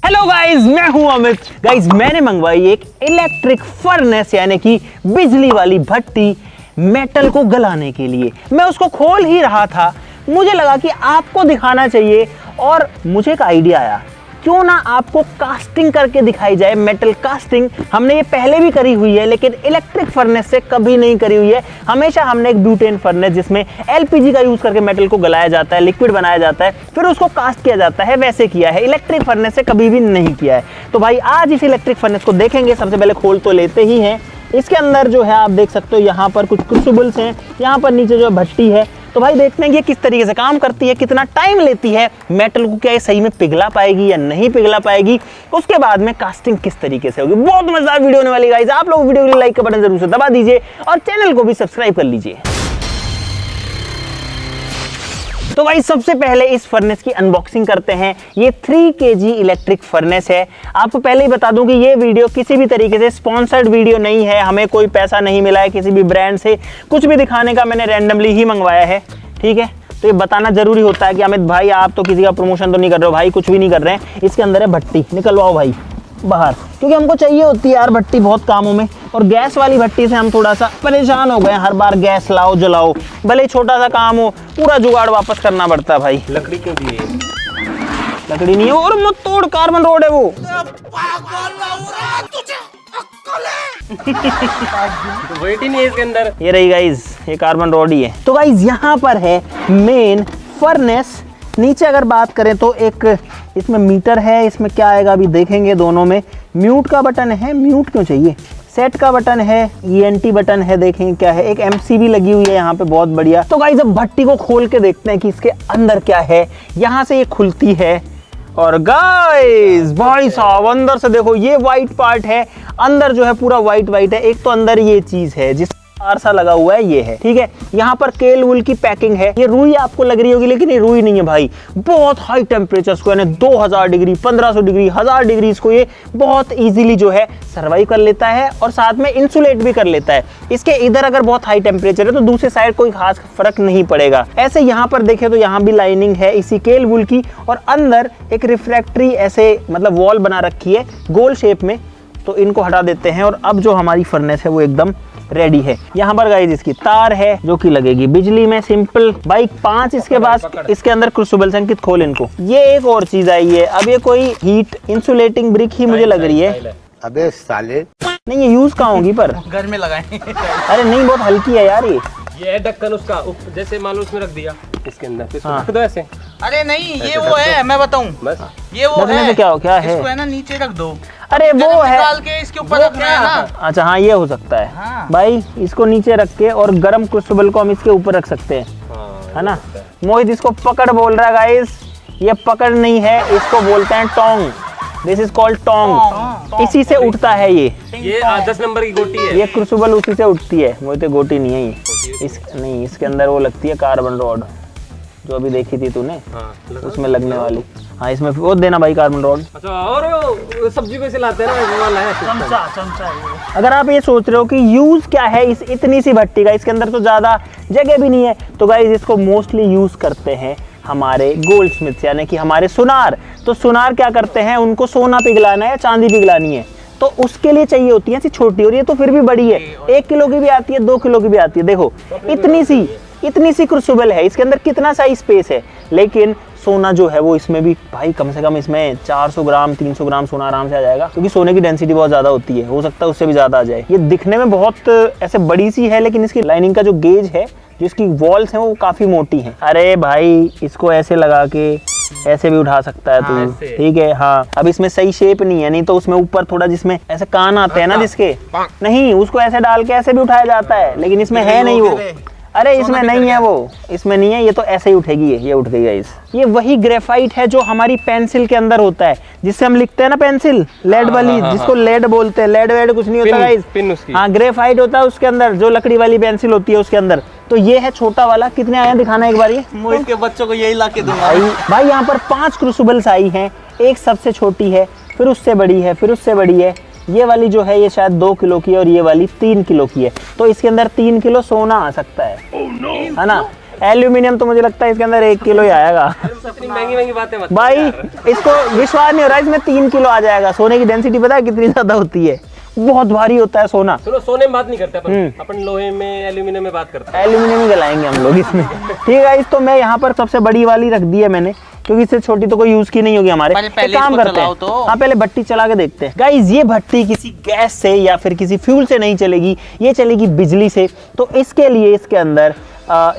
Hello guys, मैं हूं Amit. Guys मैंने मंगवाई एक इलेक्ट्रिक फर्नेस यानी कि बिजली वाली भट्टी मेटल को गलाने के लिए। मैं उसको खोल ही रहा था, मुझे लगा कि आपको दिखाना चाहिए और मुझे एक आइडिया आया, क्यों ना आपको कास्टिंग करके दिखाई जाए। मेटल कास्टिंग हमने ये पहले भी करी हुई है, लेकिन इलेक्ट्रिक फर्नेस से कभी नहीं करी हुई है। हमेशा हमने एक ब्यूटेन फर्नेस जिसमें एलपीजी का यूज करके मेटल को गलाया जाता है, लिक्विड बनाया जाता है, फिर उसको कास्ट किया जाता है, वैसे किया है। इलेक्ट्रिक फर्नेस से कभी भी नहीं किया है। तो भाई आज इस इलेक्ट्रिक फर्नेस को देखेंगे। सबसे पहले खोल तो लेते ही हैं। इसके अंदर जो है आप देख सकते हो, यहाँ पर कुछ क्रूसिबल्स हैं, यहाँ पर नीचे जो भट्टी है। तो भाई देखते हैं कि किस तरीके से काम करती है, कितना टाइम लेती है, मेटल को क्या ये सही में पिघला पाएगी या नहीं पिघला पाएगी, उसके बाद में कास्टिंग किस तरीके से होगी। बहुत मजेदार वीडियो होने वाली गाइस। आप लोग वीडियो के लिए लाइक का बटन जरूर से दबा दीजिए और चैनल को भी सब्सक्राइब कर लीजिए। तो भाई सबसे पहले इस फर्नेस की अनबॉक्सिंग करते हैं। ये 3 kg इलेक्ट्रिक फर्नेस है। आपको पहले ही बता दूं कि ये वीडियो किसी भी तरीके से स्पॉन्सर्ड वीडियो नहीं है, हमें कोई पैसा नहीं मिला है किसी भी ब्रांड से, कुछ भी दिखाने का मैंने रैंडमली ही मंगवाया है, ठीक है। तो ये बताना जरूरी होता है कि अमित भाई आप तो किसी का प्रमोशन तो नहीं कर रहे हो। भाई कुछ भी नहीं कर रहे हैं। इसके अंदर है भट्टी, निकलवाओ भाई बाहर, क्योंकि हमको चाहिए होती है यार भट्टी बहुत कामों में। और गैस वाली भट्टी से हम थोड़ा सा परेशान हो गए, हर बार गैस लाओ जलाओ, भले छोटा सा काम हो, पूरा जुगाड़ वापस करना पड़ता है भाई। लकड़ी क्यों दी है? लकड़ी नहीं है और मत तोड़, कार्बन रोड है वो। तो वेट ही नहीं है इसके अंदर। ये रही गाइज, ये कार्बन रोड ही है। तो गाइज यहाँ पर है मेन फर्नेस। नीचे अगर बात करें तो एक इसमें मीटर है, इसमें क्या आएगा अभी देखेंगे। दोनों में म्यूट का बटन है, म्यूट क्यों चाहिए, सेट का बटन है, ENT बटन है, देखेंगे क्या है। एक MCB लगी हुई है यहाँ पे, बहुत बढ़िया। तो गाइस अब भट्टी को खोल के देखते हैं कि इसके अंदर क्या है। यहाँ से ये खुलती है और गाइस भाई साहब अंदर से देखो, ये व्हाइट पार्ट है, अंदर जो है पूरा व्हाइट है। एक तो अंदर ये चीज है जिस सा लगा हुआ है, ये है, ठीक है। यहाँ पर केल वूल की पैकिंग है। ये रुई आपको लग रही होगी, लेकिन ये रुई नहीं है भाई। बहुत हाई टेम्परेचर्स को, यानी 2000 डिग्री, 1500 डिग्री, 1000 डिग्री को ये बहुत इजीली जो है सर्वाइव कर लेता है और साथ में इंसुलेट भी कर लेता है। इसके इधर अगर बहुत हाई टेम्परेचर है तो दूसरे साइड कोई खास फर्क नहीं पड़ेगा। ऐसे यहाँ पर देखें तो यहाँ भी लाइनिंग है इसी केल वूल की, और अंदर एक रिफ्रैक्टरी ऐसे मतलब वॉल बना रखी है गोल शेप में। तो इनको हटा देते हैं और अब जो हमारी फर्नेस है वो एकदम रेडी है। यहाँ पर गाइस इसकी तार है जो कि लगेगी बिजली में, सिंपल। बाइक 5 इसके बाद इसके अंदर क्रूसिबल संकित खोल इनको। ये एक और चीज आई है, अब ये कोई हीट इंसुलेटिंग ब्रिक ही मुझे लग रही है। अबे साले, नहीं ये यूज कहाँ होगी पर घर में लगाएं। अरे नहीं बहुत हल्की है यार ये है ढक्कन उसका, जैसे मान लो उसमें रख दिया इसके अंदर, फिर इसको रख दो ऐसे। अरे नहीं ये वो है, मैं बताऊं बस ये वो रखने है। से क्या है इसको है ना नीचे रख दो। अरे वो है, निकाल के इसके ऊपर रखना है ना। अच्छा हाँ ये हो सकता है। हाँ। भाई इसको नीचे रख के और गर्म क्रूसिबल को हम इसके ऊपर रख सकते हैं, है ना। मोहित इसको पकड़ बोल रहा है गाइस, ये पकड़ नहीं है, इसको बोलते हैं tongue. This is called tongue. इसी से उठता है ये 10 नंबर की गोटी है। ये क्रूसिबल उसी से उठती है। मोहित गोटी नहीं है ये, नहीं इसके अंदर वो लगती है कार्बन रॉड, जो अभी देखी थी तूने। हाँ, उसमें लगने वाली। हाँ इसमें वो देना भाई कार्बन रॉड। अच्छा, और सब्जी को इसे लाते हैं ना, वो वाला है चमचा अगर आप ये सोच रहे हो कि यूज क्या है इस इतनी सी भट्टी का, इसके अंदर तो ज्यादा जगह भी नहीं है, तो गाइस इसको मोस्टली यूज करते हैं हमारे गोल्ड स्मिथ्स यानी कि हमारे सुनार। तो सुनार क्या करते हैं, उनको सोना पिघलाना है, चांदी पिघलानी है, तो उसके लिए चाहिए होती है ऐसी छोटी, और ये तो फिर भी बड़ी है, 1 किलो की भी आती है, 2 किलो की भी आती है। देखो इतनी सी क्रूसिबल है, इसके अंदर कितना सा स्पेस है। लेकिन सोना जो है वो इसमें भी भाई कम से कम इसमें 400 ग्राम 300 ग्राम सोना आराम से आ जाएगा, क्योंकि सोने की डेंसिटी बहुत ज्यादा होती है, हो सकता है उससे भी ज्यादा आ जाए। ये दिखने में बहुत ऐसे बड़ी सी है, लेकिन इसकी लाइनिंग का जो गेज है, जिसकी वॉल्स हैं वो काफी मोटी हैं। अरे भाई इसको ऐसे लगा के ऐसे भी उठा सकता है तू, ठीक है। हाँ अब इसमें सही शेप नहीं है, नहीं तो उसमें ऊपर थोड़ा जिसमें ऐसे कान आते हैं ना जिसके, नहीं उसको ऐसे डाल के ऐसे भी उठाया जाता है, लेकिन इसमें है नहीं वो। अरे इसमें नहीं है वो, इसमें नहीं है, ये तो ऐसे ही उठेगी, ये उठ गई गाइस। ये वही ग्रेफाइट है जो हमारी पेंसिल के अंदर होता है, जिससे हम लिखते हैं ना पेंसिल, लेड वाली, जिसको लेड बोलते हैं। लेड वेड कुछ नहीं होता गाइस, हाँ ग्रेफाइट होता है उसके अंदर, जो लकड़ी वाली पेंसिल होती है उसके अंदर। तो ये है छोटा वाला। कितने आए दिखाना एक बार ये, मोहित के बच्चों को यही ला के दूंगा भाई। यहाँ पर 5 क्रूसिबल्स आई हैं, एक सबसे छोटी है, फिर उससे बड़ी है, फिर उससे बड़ी है। ये वाली जो है ये शायद 2 किलो की है और ये वाली 3 किलो की है। तो इसके अंदर 3 किलो सोना आ सकता है, है ना। एल्यूमिनियम तो मुझे लगता है इसके अंदर 1 किलो ही आएगा। इतनी महंगी महंगी बातें मत भाई इसको विश्वास नहीं हो रहा, इसमें 3 किलो आ जाएगा। सोने की डेंसिटी पता है कितनी ज्यादा होती है? बहुत भारी होता है सोना। सुनो, सोने में बात नहीं करते अपन लोहे में एल्यूमिनियम में बात करते हैं। एल्यूमिनियम ही गलाएंगे हम लोग इसमें। ठीक है गाइस, तो मैं यहाँ पर सबसे बड़ी वाली रख दी है मैंने, क्योंकि इससे छोटी तो कोई यूज की नहीं होगी हमारे। पहले काम इसको करते हैं चलाओ तो। हाँ, पहले भट्टी चला के देखते हैं। गाइस ये भट्टी किसी गैस से या फिर किसी फ्यूल से नहीं चलेगी, ये चलेगी बिजली से। तो इसके लिए इसके अंदर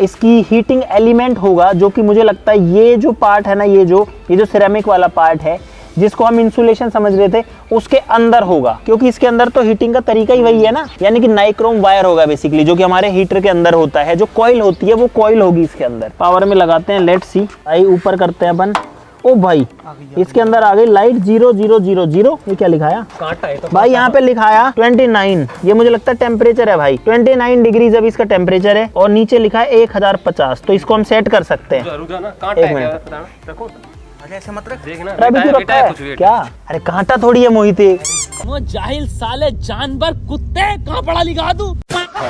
इसकी हीटिंग एलिमेंट होगा, जो कि मुझे लगता है ये जो पार्ट है ना, ये जो सिरेमिक वाला पार्ट है जिसको हम इंसुलेशन समझ रहे थे, उसके अंदर होगा। क्योंकि इसके अंदर तो हीटिंग का तरीका ही वही है ना, यानी कि नाइक्रोम वायर होगा बेसिकली, जो कि हमारे हीटर के अंदर होता है। जो कॉइल होती है वो कॉइल होगी इसके अंदर। पावर में लगाते हैं, लेट्स सी। आई ऊपर करते हैं अपन। ओ भाई इसके अंदर आ गई लाइट 0000। ये क्या लिखाया कांटा है तो भाई? यहाँ पे लिखाया 29। ये मुझे लगता है टेम्परेचर है भाई, 29 डिग्री अभी इसका टेम्परेचर है। और नीचे लिखा है 1050। तो इसको हम सेट कर सकते हैं। रुक ना, कांटा एक है मिनट। क्या? रखो, अरे ऐसे मत रख। देखना अरे अभी बेटा तो बेटा रखा है है कुछ वेट। क्या? अरे कांटा थोड़ी है मोहित। वो जाहिल साले जानवर कुत्ते कहाँ पढ़ा लिखा दूं?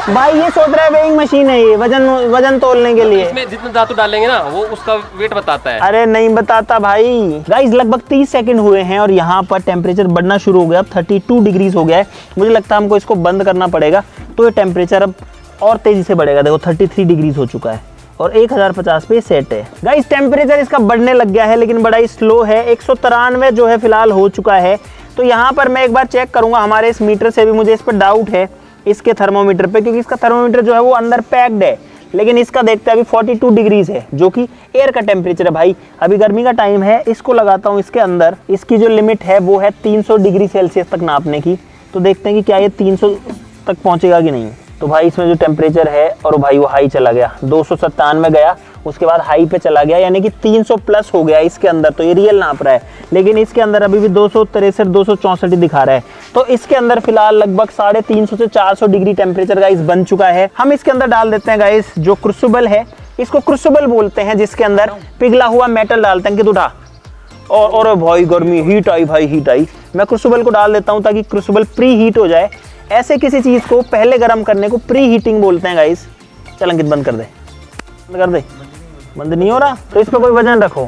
भाई ये सोच रहा है वेइंग मशीन है, ये वजन तोलने के लिए। इसमें जितने धातु डालेंगे ना वो उसका वेट बताता है। अरे नहीं बताता भाई। गाइस लगभग 30 सेकंड हुए हैं और यहाँ पर टेम्परेचर बढ़ना शुरू हो गया। अब 32 डिग्रीज हो गया है। मुझे लगता है हमको इसको बंद करना पड़ेगा, तो ये टेम्परेचर अब और तेजी से बढ़ेगा। देखो 33 डिग्रीज हो चुका है और 1050 पे सेट है। गाइस टेम्परेचर इसका बढ़ने लग गया है, लेकिन बड़ा ही स्लो है। 193 जो है फिलहाल हो चुका है। तो यहाँ पर मैं एक बार चेक करूंगा हमारे इस मीटर से भी। मुझे इस पर डाउट है इसके थर्मोमीटर पे, क्योंकि इसका थर्मोमीटर जो है वो अंदर पैक्ड है। लेकिन इसका देखते हैं अभी 42 डिग्रीज है, जो कि एयर का टेम्परेचर है भाई। अभी गर्मी का टाइम है। इसको लगाता हूँ इसके अंदर। इसकी जो लिमिट है वो है 300 डिग्री सेल्सियस तक नापने की। तो देखते हैं कि क्या ये 300 तक पहुंचेगा कि नहीं। तो भाई इसमें जो टेम्परेचर है, और भाई वो हाई चला गया, 297 गया, उसके बाद हाई पे चला गया, यानी कि 300 प्लस हो गया इसके अंदर। तो ये रियल नाप रहा है, लेकिन इसके अंदर अभी भी 263 264 दिखा रहा है। तो इसके अंदर फिलहाल लगभग 350 से 400 डिग्री टेम्परेचर गाइस बन चुका है। हम इसके अंदर डाल देते हैं गाइस जो क्रूसिबल है, इसको क्रूसिबल बोलते हैं, जिसके अंदर पिघला हुआ मेटल डालते हैं। कि उठा और भाई गर्मी, हीट आई भाई, हीट आई। मैं क्रूसिबल को डाल देता हूँ ताकि क्रूसिबल प्री हीट हो जाए। ऐसे किसी चीज को पहले गर्म करने को प्री हीटिंग बोलते हैं गाइस। चल अंकित बंद कर दे, बंद कर दे। बंद नहीं हो रहा तो इस पर कोई वजन रखो।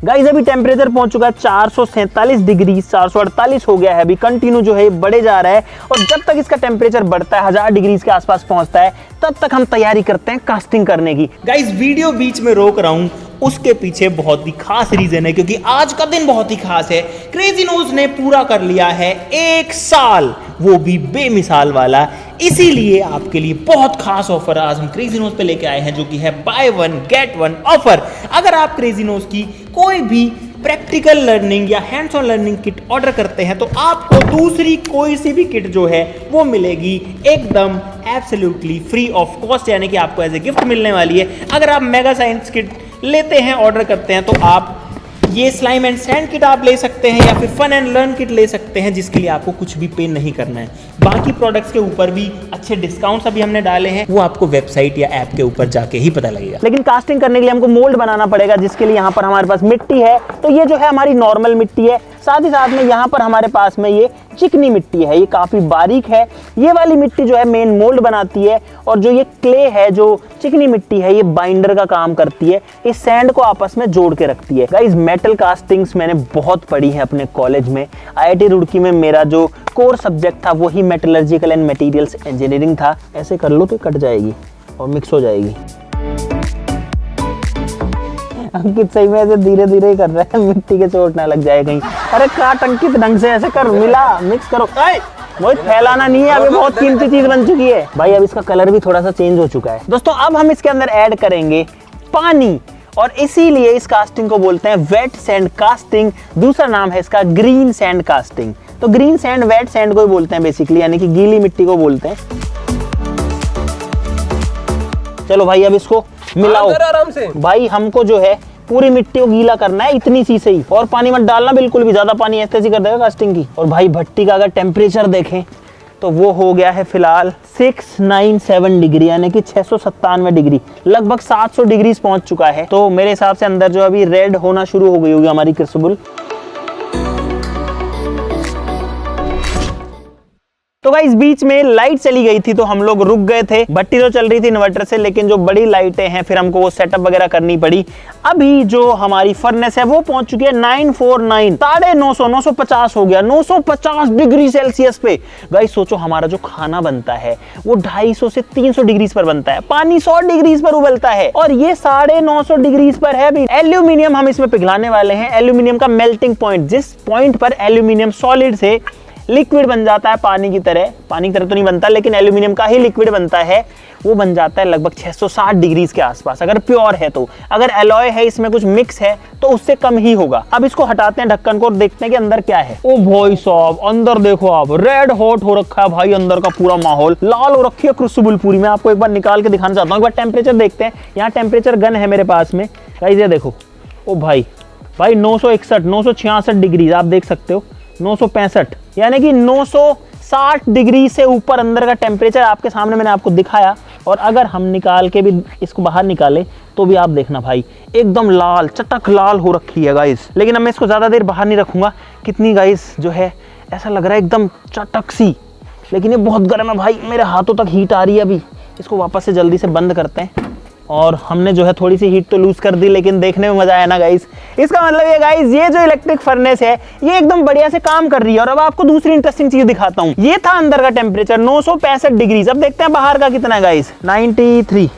गाइस अभी टेम्परेचर पहुंच चुका है 447 डिग्री, 448 हो गया है। अभी कंटिन्यू जो है बढ़े जा रहा है। और जब तक इसका टेम्परेचर बढ़ता है, 1000 डिग्री के आसपास पहुंचता है, तब तक हम तैयारी करते हैं कास्टिंग करने की। गाइस वीडियो बीच में रोक रहा हूं, उसके पीछे बहुत ही खास रीजन है, क्योंकि आज का दिन बहुत ही खास है। क्रेजी नोज ने पूरा कर लिया है 1 साल, वो भी बेमिसाल वाला। इसीलिए आपके लिए बहुत खास ऑफर आज हम क्रेजी नोज पे लेके आए हैं, जो कि है बाय 1 गेट 1 ऑफर। अगर आप क्रेजी नोज की कोई भी प्रैक्टिकल लर्निंग या hands on learning kit order करते हैं, तो आपको दूसरी कोई सी भी किट जो है वो मिलेगी एकदम एब्सोल्युटली फ्री ऑफ कॉस्ट, यानी कि आपको एज ए गिफ्ट मिलने वाली है। अगर आप मेगा साइंस किट लेते हैं, ऑर्डर करते हैं, तो आप ये स्लाइम एंड सैंड किट आप ले सकते हैं, या फिर फन एंड लर्न किट ले सकते हैं, जिसके लिए आपको कुछ भी पे नहीं करना है। बाकी प्रोडक्ट्स के ऊपर भी अच्छे डिस्काउंट्स अभी हमने डाले हैं, वो आपको वेबसाइट या ऐप के ऊपर जाके ही पता लगेगा। लेकिन कास्टिंग करने के लिए हमको मोल्ड बनाना पड़ेगा, जिसके लिए यहाँ पर हमारे पास मिट्टी है। तो ये जो है हमारी नॉर्मल मिट्टी है, साथ ही साथ में यहाँ पर हमारे पास में ये चिकनी मिट्टी है, ये काफी बारीक है। ये वाली मिट्टी जो है मेन मोल्ड बनाती है, और जो ये क्ले है, जो चिकनी मिट्टी है, ये बाइंडर का काम करती है, इस सैंड को आपस में जोड़ के रखती है। गाइस मेटल कास्टिंग्स मैंने बहुत पढ़ी है अपने कॉलेज में। IIT रुड़की में मेरा जो कोर सब्जेक्ट था वही मेटलर्जिकल एंड मटेरियल्स इंजीनियरिंग था। ऐसे कर लो तो कट जाएगी और मिक्स हो जाएगी। अंकित सही में ऐसे धीरे धीरे ही कर रहा है, मिट्टी के चोट ना लग जाए कहीं। अरे काट अंकित, ढंग से ऐसे कर, मिला, मिक्स करो। वो फैलाना नहीं है, अभी बहुत कीमती चीज बन चुकी है भाई। अब इसका कलर भी थोड़ा सा चेंज हो चुका है। दोस्तों अब हम इसके अंदर ऐड करेंगे पानी, और इसीलिए इस कास्टिंग को बोलते हैं वेट सैंड कास्टिंग। दूसरा नाम है इसका ग्रीन सैंड कास्टिंग। तो ग्रीन सैंड वेट सैंड को ही बोलते हैं बेसिकली, यानी कि गीली मिट्टी को बोलते हैं। चलो भाई अब इसको मिलाओ आराम से भाई। हमको जो है पूरी मिट्टी को गीला करना है, इतनी सी से ही, और पानी मत डालना बिल्कुल भी, ज्यादा पानी ऐसे कर देगा कास्टिंग की। और भाई भट्टी का अगर टेम्परेचर देखें तो वो हो गया है फिलहाल 697 डिग्री, यानी कि 697 डिग्री, लगभग 700 डिग्री पहुंच चुका है। तो मेरे हिसाब से अंदर जो अभी रेड होना शुरू हो गई होगी हमारी क्रूसिबल। तो गाइस बीच में लाइट चली गई थी तो हम लोग रुक गए थे। बत्ती तो चल रही थी इन्वर्टर से, लेकिन जो बड़ी लाइटें हैं फिर हमको वो सेटअप वगैरह करनी पड़ी। अभी जो हमारी फर्नेस है वो पहुंच चुकी है 949, 950, 950 हो गया, 950 डिग्री सेल्सियस पे। गाइस सोचो हमारा जो खाना बनता है वो 250 से 300 डिग्री पर बनता है, पानी 100 डिग्री पर उबलता है और ये 950 डिग्री पर है। भी एल्यूमिनियम हम इसमें पिघलाने वाले हैं। एल्यूमिनियम का मेल्टिंग पॉइंट, जिस पॉइंट पर एल्यूमिनियम सॉलिड से लिक्विड बन जाता है पानी की तरह तो नहीं बनता, लेकिन एल्यूमिनियम का ही लिक्विड बनता है, वो बन जाता है लगभग 660 डिग्री के आसपास अगर प्योर है तो। अगर एलॉय है, इसमें कुछ मिक्स है तो उससे कम ही होगा। अब इसको हटाते हैं ढक्कन को और देखते हैं कि अंदर क्या है। ओ भाई साहब, अंदर देखो आप, रेड हॉट हो रखा है भाई, अंदर का पूरा माहौल लाल हो रखी है क्रूसिबल पूरी। मैं आपको एक बार निकाल के दिखाना चाहता हूँ। एक बार टेम्परेचर देखते हैं। यहाँ टेम्परेचर गन है मेरे पास में गाइस, ये देखो। ओ भाई 961, 966 डिग्री आप देख सकते हो, 965 यानी कि 960 डिग्री से ऊपर अंदर का टेम्परेचर आपके सामने मैंने आपको दिखाया। और अगर हम निकाल के भी इसको बाहर निकाले तो भी आप देखना भाई एकदम लाल, चटक लाल हो रखी है गाइस। लेकिन अब मैं इसको ज़्यादा देर बाहर नहीं रखूँगा। कितनी गाइस जो है ऐसा लग रहा है एकदम चटक सी, लेकिन ये बहुत गर्म है भाई, मेरे हाथों तक हीट आ रही है। अभी इसको वापस से जल्दी से बंद करते हैं। और हमने जो है थोड़ी सी हीट तो लूज कर दी, लेकिन देखने में मजा आया ना गाइस। इसका मतलब ये गाइस, ये जो इलेक्ट्रिक फर्नेस है ये एकदम बढ़िया से काम कर रही है। और अब आपको दूसरी इंटरेस्टिंग चीज दिखाता हूँ। ये था अंदर का टेम्परेचर 965 डिग्री। अब देखते हैं बाहर का कितना है गाइस, 93।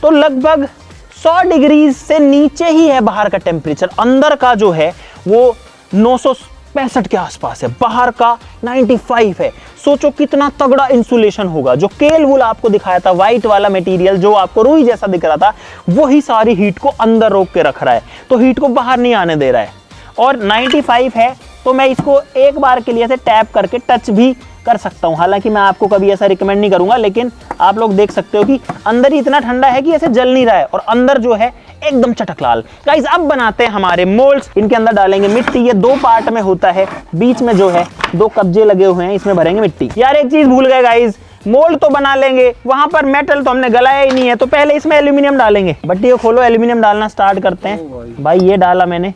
तो लगभग 100 डिग्री से नीचे ही है बाहर का टेम्परेचर। अंदर का जो है वो 965 के आसपास है, बाहर का 95 है। सोचो कितना तगड़ा इंसुलेशन होगा। जो केल वूल आपको दिखाया था, व्हाइट वाला मटेरियल जो आपको रुई जैसा दिख रहा था, वही सारी हीट को अंदर रोक के रख रहा है, तो हीट को बाहर नहीं आने दे रहा है। और 95 है तो मैं इसको एक बार के लिए ऐसे टैप करके टच भी कर सकता हूं। हालांकि मैं आपको कभी ऐसा रिकमेंड नहीं करूंगा, लेकिन आप लोग देख सकते हो कि अंदर ही इतना ठंडा है कि ऐसे जल नहीं रहा है और अंदर जो है एकदम चटक लाल। गाइस अब बनाते हैं हमारे मोल्ड्स। इनके अंदर डालेंगे मिट्टी। ये 2 पार्ट में होता है, बीच में जो है 2 कब्जे लगे हुए हैं, इसमें भरेंगे मिट्टी। यार एक चीज भूल गए गाइस, मोल्ड तो बना लेंगे, वहां पर मेटल तो हमने गलाया ही नहीं है, तो पहले इसमें एल्यूमिनियम डालेंगे। बट्टी को खोलो, एल्यूमिनियम डालना स्टार्ट करते हैं। भाई ये डाला मैंने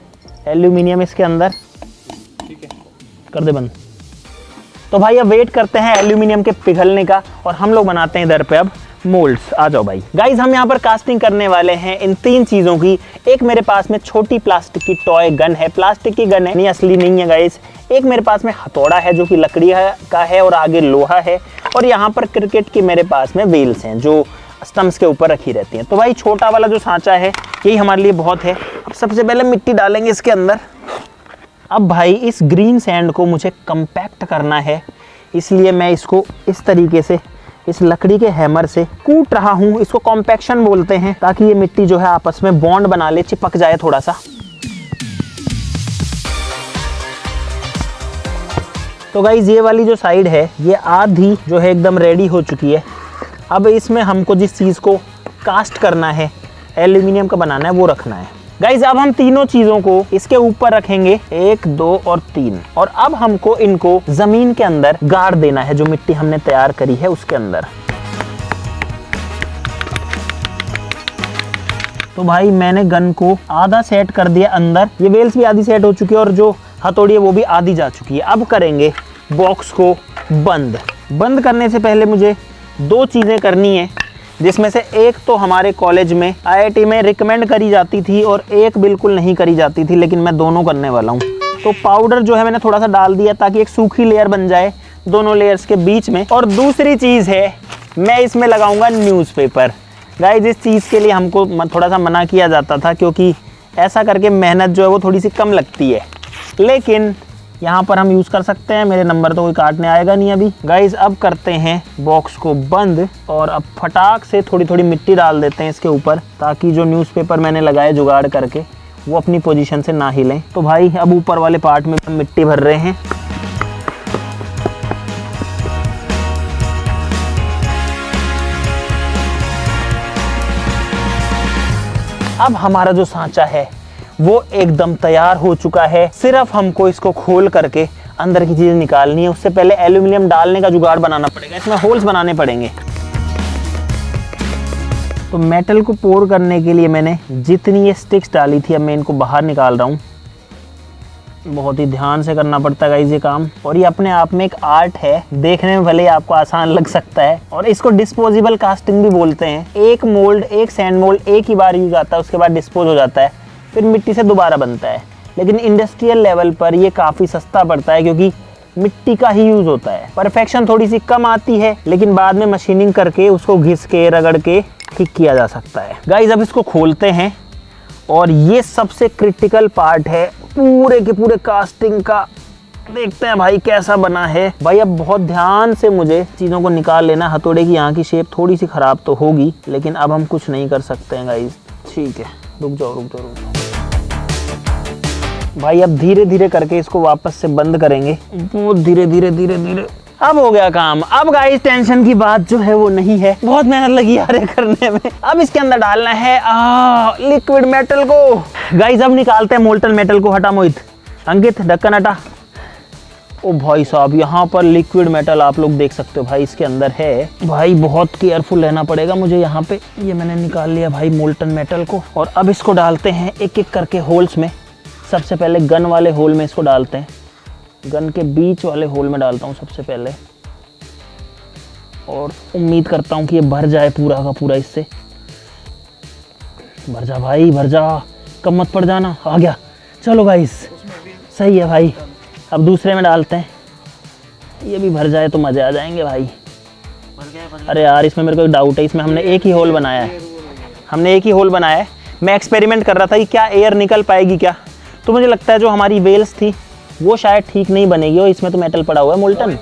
एल्यूमिनियम इसके अंदर, ठीक है, कर दे बंद। तो भाई अब वेट करते हैं एल्यूमिनियम के पिघलने का और हम लोग बनाते हैं इधर पे अब मोल्ड्स। आ जाओ भाई। गाइस हम यहाँ पर कास्टिंग करने वाले हैं इन 3 चीजों की। एक मेरे पास में छोटी प्लास्टिक की टॉय गन है, प्लास्टिक की गन है, नहीं असली नहीं है गाइस। एक मेरे पास में हथौड़ा है जो कि लकड़ी का है और आगे लोहा है। और यहाँ पर क्रिकेट की मेरे पास में व्हील्स हैं जो स्टम्प्स के ऊपर रखी रहती हैं। तो भाई छोटा वाला जो सांचा है यही हमारे लिए बहुत है। अब सबसे पहले मिट्टी डालेंगे इसके अंदर। अब भाई इस ग्रीन सैंड को मुझे कंपैक्ट करना है, इसलिए मैं इसको इस तरीके से इस लकड़ी के हैमर से कूट रहा हूँ। इसको कॉम्पैक्शन बोलते हैं, ताकि ये मिट्टी जो है आपस में बॉन्ड बना ले, चिपक जाए थोड़ा सा। तो गाइज ये वाली जो साइड है ये आधी जो है एकदम रेडी हो चुकी है। अब इसमें हमको जिस चीज़ को कास्ट करना है, एल्यूमिनियम का बनाना है, वो रखना है। गाइज अब हम तीनों चीज़ों को इसके ऊपर रखेंगे, 1, 2 और 3। और अब हमको इनको जमीन के अंदर गाड़ देना है, जो मिट्टी हमने तैयार करी है उसके अंदर। तो भाई मैंने गन को आधा सेट कर दिया अंदर। ये वेल्स भी आधी सेट हो चुकी है और जो हथौड़ी है वो भी आधी जा चुकी है। अब करेंगे बॉक्स को बंद करने से पहले मुझे 2 चीज़ें करनी है, जिसमें से एक तो हमारे कॉलेज में IIT में रिकमेंड करी जाती थी और एक बिल्कुल नहीं करी जाती थी, लेकिन मैं दोनों करने वाला हूँ। तो पाउडर जो है मैंने थोड़ा सा डाल दिया ताकि एक सूखी लेयर बन जाए दोनों लेयर्स के बीच में। और दूसरी चीज़ है, मैं इसमें लगाऊंगा न्यूज़पेपर। गाइस इस चीज़ के लिए हमको थोड़ा सा मना किया जाता था, क्योंकि ऐसा करके मेहनत जो है वो थोड़ी सी कम लगती है, लेकिन यहाँ पर हम यूज़ कर सकते हैं। मेरे नंबर तो कोई काटने आएगा नहीं अभी। गाइस अब करते हैं बॉक्स को बंद और अब फटाक से थोड़ी थोड़ी मिट्टी डाल देते हैं इसके ऊपर, ताकि जो न्यूज़पेपर मैंने लगाए जुगाड़ करके वो अपनी पोजीशन से ना हिलें। तो भाई अब ऊपर वाले पार्ट में मिट्टी भर रहे हैं। अब हमारा जो सांचा है वो एकदम तैयार हो चुका है। सिर्फ हमको इसको खोल करके अंदर की चीज़ निकालनी है। उससे पहले एल्यूमिनियम डालने का जुगाड़ बनाना पड़ेगा, इसमें होल्स बनाने पड़ेंगे। तो मेटल को पोर करने के लिए मैंने जितनी ये स्टिक्स डाली थी, अब मैं इनको बाहर निकाल रहा हूँ। बहुत ही ध्यान से करना पड़ता है गाइस ये काम, और ये अपने आप में एक आर्ट है। देखने में भले ही आपको आसान लग सकता है, और इसको डिस्पोजेबल कास्टिंग भी बोलते हैं। एक मोल्ड, एक सैंड मोल्ड एक ही बार यूज आता है, उसके बाद डिस्पोज हो जाता है, फिर मिट्टी से दोबारा बनता है। लेकिन इंडस्ट्रियल लेवल पर ये काफ़ी सस्ता पड़ता है क्योंकि मिट्टी का ही यूज होता है। परफेक्शन थोड़ी सी कम आती है, लेकिन बाद में मशीनिंग करके उसको घिस के रगड़ के ठीक किया जा सकता है। गाइस अब इसको खोलते हैं, और ये सबसे क्रिटिकल पार्ट है पूरे के पूरे कास्टिंग का। देखते हैं भाई कैसा बना है। भाई अब बहुत ध्यान से मुझे चीज़ों को निकाल लेना। हथौड़े की यहाँ की शेप थोड़ी सी ख़राब तो होगी, लेकिन अब हम कुछ नहीं कर सकते हैं गाइस। ठीक है, रुक जाओ रुक जाओ रुक जाओ भाई। अब धीरे धीरे करके इसको वापस से बंद करेंगे, बहुत धीरे धीरे धीरे धीरे। अब हो गया काम। अब गाइस टेंशन की बात जो है वो नहीं है, बहुत मेहनत लगी यार ये करने में। अब इसके अंदर डालना है लिक्विड मेटल को। गाइस अब निकालते हैं मोल्टन मेटल को। हटा मोहित, अंकित ढक्कन हटा। ओ भाई साहब, यहाँ पर लिक्विड मेटल आप लोग देख सकते हो भाई इसके अंदर है। भाई बहुत केयरफुल रहना पड़ेगा मुझे यहाँ पे। ये मैंने निकाल लिया भाई मोल्टन मेटल को, और अब इसको डालते हैं एक एक करके होल्स में। सबसे पहले गन वाले होल में इसको डालते हैं, गन के बीच वाले होल में डालता हूँ सबसे पहले, और उम्मीद करता हूँ कि ये भर जाए पूरा का पूरा। इससे भर जा भाई, भर जा, कम मत पड़ जाना। आ गया, चलो गाइस सही है भाई। अब दूसरे में डालते हैं, ये भी भर जाए तो मजे आ जाएंगे भाई। अरे यार इसमें मेरे को डाउट है, इसमें हमने एक ही होल बनाया है, हमने एक ही होल बनाया है। मैं एक्सपेरिमेंट कर रहा था कि क्या एयर निकल पाएगी क्या, तो मुझे लगता है जो हमारी वेल्स थी वो शायद ठीक नहीं बनेगी, और इसमें तो मेटल पड़ा हुआ है मोल्टन।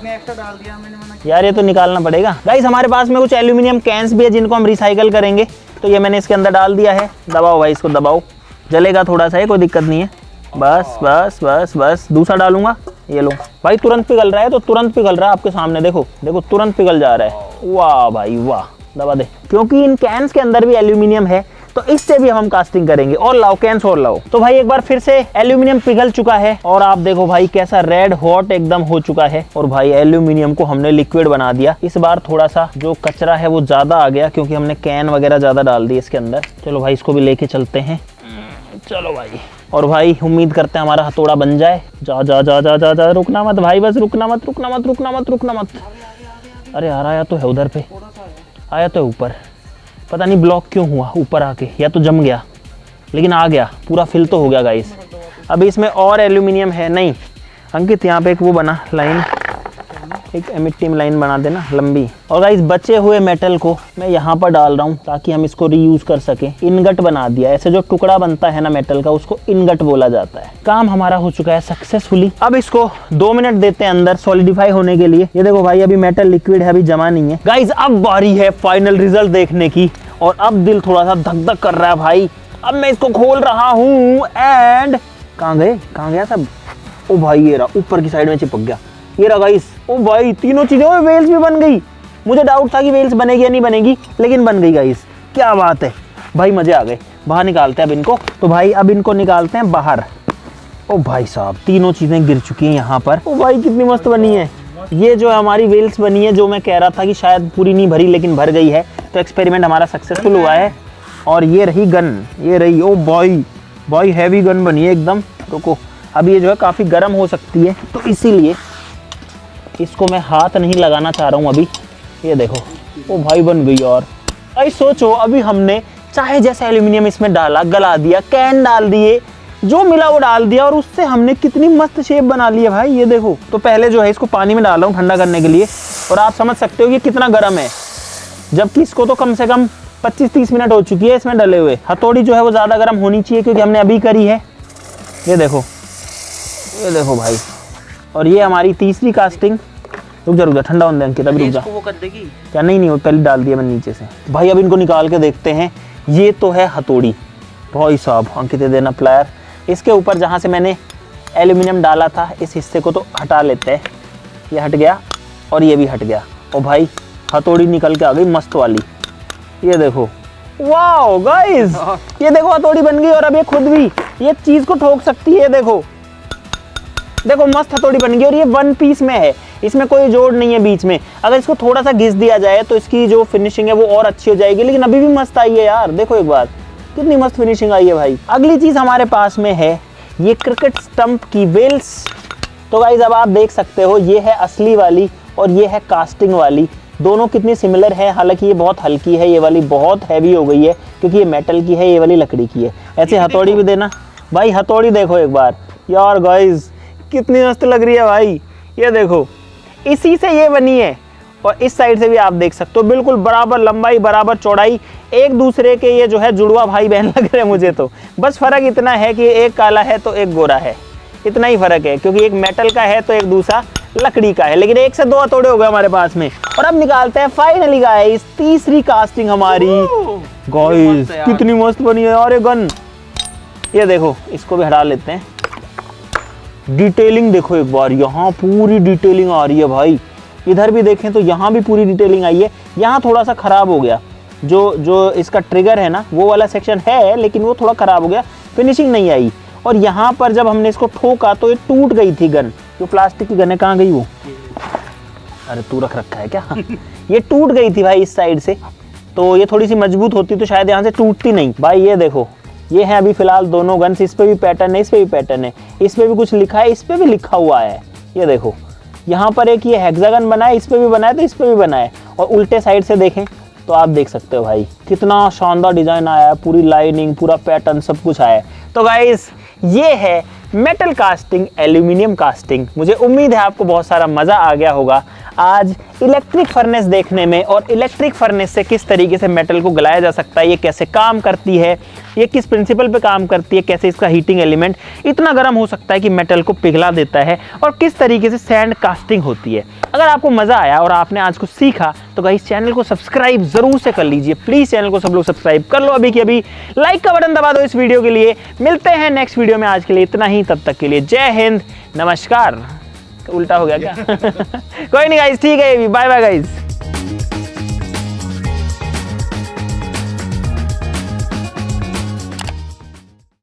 यार ये तो निकालना पड़ेगा। गाइस हमारे पास में कुछ एल्यूमिनियम कैंस भी है जिनको हम रिसाइकल करेंगे, तो ये मैंने इसके अंदर डाल दिया है। दबाओ भाई इसको, दबाओ, जलेगा थोड़ा सा है, कोई दिक्कत नहीं है। बस बस बस बस, दूसरा डालूंगा। ये लो भाई, तुरंत पिघल रहा है, तो तुरंत पिघल रहा है आपके सामने, देखो देखो तुरंत पिघल जा रहा है। वाह भाई वाह, दबा दे। क्योंकि इन कैंस के अंदर भी एल्यूमिनियम है, तो इससे भी हम कास्टिंग करेंगे। और लाओ कैंस और लाओ। तो भाई एक बार फिर से एल्यूमिनियम पिघल चुका है, और आप देखो भाई कैसा रेड हॉट एकदम हो चुका है। और भाई एल्यूमिनियम को हमने लिक्विड बना दिया। इस बार थोड़ा सा जो कचरा है वो ज्यादा आ गया, क्योंकि हमने कैन वगैरह ज्यादा डाल दी इसके अंदर। चलो भाई इसको भी लेके चलते हैं, चलो भाई। और भाई उम्मीद करते हैं हमारा हथौड़ा बन जाए। जा जा जा जा जा जा, रुकना मत भाई, बस रुकना मत रुकना मत रुकना मत रुकना मत। अरे यार आया तो है उधर पे, आया तो है ऊपर, पता नहीं ब्लॉक क्यों हुआ ऊपर आके, या तो जम गया, लेकिन आ गया, पूरा फिल तो हो गया गाइस। अभी इसमें और एल्यूमिनियम है नहीं। अंकित यहाँ पे एक वो बना लाइन, एक मिट्टी में लाइन बना देना लंबी। और गाइस बचे हुए मेटल को मैं यहाँ पर डाल रहा हूँ ताकि हम इसको रीयूज कर सकें। इनगट बना दिया, ऐसे जो टुकड़ा बनता है ना मेटल का, उसको इनगट बोला जाता है। काम हमारा हो चुका है सक्सेसफुली। अब इसको 2 मिनट देते हैं अंदर सॉलिडिफाई होने के लिए। ये देखो भाई अभी मेटल लिक्विड है, अभी जमा नहीं है। गाइस अब बारी है फाइनल रिजल्ट देखने की, और अब दिल थोड़ा सा धक धक कर रहा है भाई। अब मैं इसको खोल रहा हूँ, एंड कहाँ गया सब? ओ भाई ये रहा, ऊपर की साइड में चिपक गया। ये रहा गाइस, ओ भाई तीनों चीजों में वेल्स भी बन गई। मुझे डाउट था कि वेल्स बनेगी या नहीं बनेगी, लेकिन बन गई गाइस। क्या बात है भाई, मजे आ गए। बाहर निकालते हैं अब इनको। तो भाई अब इनको निकालते हैं बाहर। ओ भाई साहब तीनों चीजें गिर चुकी हैं यहाँ पर। ओ भाई कितनी मस्त बनी है। ये जो हमारी वेल्स बनी है, जो मैं कह रहा था कि शायद पूरी नहीं भरी लेकिन भर गई है, तो एक्सपेरिमेंट हमारा सक्सेसफुल हुआ है। और ये रही गन, ये रही। ओ भाई हैवी गन बनी है एकदम। रुको, अब ये जो है काफ़ी गर्म हो सकती है, तो इसीलिए इसको मैं हाथ नहीं लगाना चाह रहा हूँ अभी। ये देखो, ओ भाई बन गई। और भाई सोचो, अभी हमने चाहे जैसे एल्यूमिनियम इसमें डाला, गला दिया, कैन डाल दिए, जो मिला वो डाल दिया, और उससे हमने कितनी मस्त शेप बना ली है भाई। ये देखो, तो पहले जो है इसको पानी में डाल रहा हूँ ठंडा करने के लिए, और आप समझ सकते हो कि कितना गर्म है, जबकि इसको तो कम से कम 25-30 मिनट हो चुकी है इसमें डले हुए। हथौड़ी जो है वो ज़्यादा गर्म होनी चाहिए, क्योंकि हमने अभी करी है। ये देखो भाई। और ये हमारी तीसरी कास्टिंग। रुक जा ठंडा होने दे अंकित, अभी रुक जा। वो कर देगी क्या? नहीं वो पहले डाल दिया मैंने नीचे से। भाई अब इनको निकाल के देखते हैं। ये तो है हथौड़ी भाई साहब। अंकित दे देना प्लायर। इसके ऊपर जहाँ से मैंने एल्यूमिनियम डाला था, इस हिस्से को तो हटा लेते हैं। ये हट गया और ये भी हट गया। और भाई हथौड़ी निकल के आ गई मस्त वाली। ये देखो, वाओ गाइस, ये देखो हथौड़ी बन गई। और अब ये खुद भी ये चीज को ठोक सकती है। देखो मस्त हथौड़ी बन गई। और ये 1 पीस में है, इसमें कोई जोड़ नहीं है बीच में। अगर इसको थोड़ा सा घिस दिया जाए तो इसकी जो फिनिशिंग है वो और अच्छी हो जाएगी, लेकिन अभी भी मस्त आई है यार। देखो एक बार कितनी मस्त फिनिशिंग आई है भाई। अगली चीज हमारे पास में है ये क्रिकेट स्टंप की व्हील्स। तो गाइज अब आप देख सकते हो ये है असली वाली और ये है कास्टिंग वाली, दोनों कितनी सिमिलर है। हालांकि ये बहुत हल्की है, ये वाली बहुत हैवी हो गई है क्योंकि ये मेटल की है, ये वाली लकड़ी की है। ऐसे हथौड़ी भी देना भाई, हथौड़ी देखो एक बार यार गाइज कितनी मस्त लग रही है भाई। ये देखो इसी से ये बनी है और इस साइड से भी आप देख सकते हो बिल्कुल बराबर लंबाई बराबर चौड़ाई, एक दूसरे के ये जो है जुड़वा भाई बहन लग रहे हैं मुझे तो। बस फर्क इतना है कि एक काला है तो एक गोरा है, इतना ही फर्क है, क्योंकि एक मेटल का है तो एक दूसरा लकड़ी का है। लेकिन एक से दो हथौड़े हो गए हमारे पास में। और अब निकालते हैं फाइनली गाइस तीसरी कास्टिंग हमारी। गाइस कितनी मस्त बनी है यार ये गन। ये देखो इसको भी हटा लेते हैं। डिटेलिंग देखो एक बार, यहाँ पूरी डिटेलिंग आ रही है भाई। इधर भी देखें तो यहाँ भी पूरी डिटेलिंग आई है। यहाँ थोड़ा सा खराब हो गया, जो इसका ट्रिगर है ना वो वाला सेक्शन है, लेकिन वो थोड़ा खराब हो गया, फिनिशिंग नहीं आई। और यहाँ पर जब हमने इसको ठोका तो ये टूट गई थी गन। जो प्लास्टिक की गन है कहाँ गई वो? अरे तू रख रखा है क्या? ये टूट गई थी भाई इस साइड से, तो ये थोड़ी सी मजबूत होती तो शायद यहाँ से टूटती नहीं। भाई ये देखो ये है अभी फिलहाल दोनों गन्स, इस पे भी पैटर्न है, इस पे भी पैटर्न है, इस पे भी कुछ लिखा है, इस पे भी लिखा हुआ है। ये देखो यहाँ पर एक ये हेक्सागन बना है, इस पे भी बना है तो इस पे भी बना है। और उल्टे साइड से देखें तो आप देख सकते हो भाई कितना शानदार डिजाइन आया है, पूरी लाइनिंग पूरा पैटर्न सब कुछ आया है। तो गाइस ये है मेटल कास्टिंग, एल्यूमिनियम कास्टिंग। मुझे उम्मीद है आपको बहुत सारा मज़ा आ गया होगा आज इलेक्ट्रिक फर्नेस देखने में, और इलेक्ट्रिक फर्नेस से किस तरीके से मेटल को गलाया जा सकता है, ये कैसे काम करती है, ये किस प्रिंसिपल पे काम करती है, कैसे इसका हीटिंग एलिमेंट इतना गर्म हो सकता है कि मेटल को पिघला देता है, और किस तरीके से सैंड कास्टिंग होती है। अगर आपको मज़ा आया और आपने आज कुछ सीखा तो गाइस चैनल को सब्सक्राइब ज़रूर से कर लीजिए। प्लीज़ चैनल को सब लोग सब्सक्राइब कर लो अभी के अभी, लाइक का बटन दबा दो इस वीडियो के लिए। मिलते हैं नेक्स्ट वीडियो में, आज के लिए इतना ही, तब तक के लिए जय हिंद, नमस्कार। उल्टा हो गया क्या? कोई नहीं गाइस, ठीक है, बाय बाय गाइस।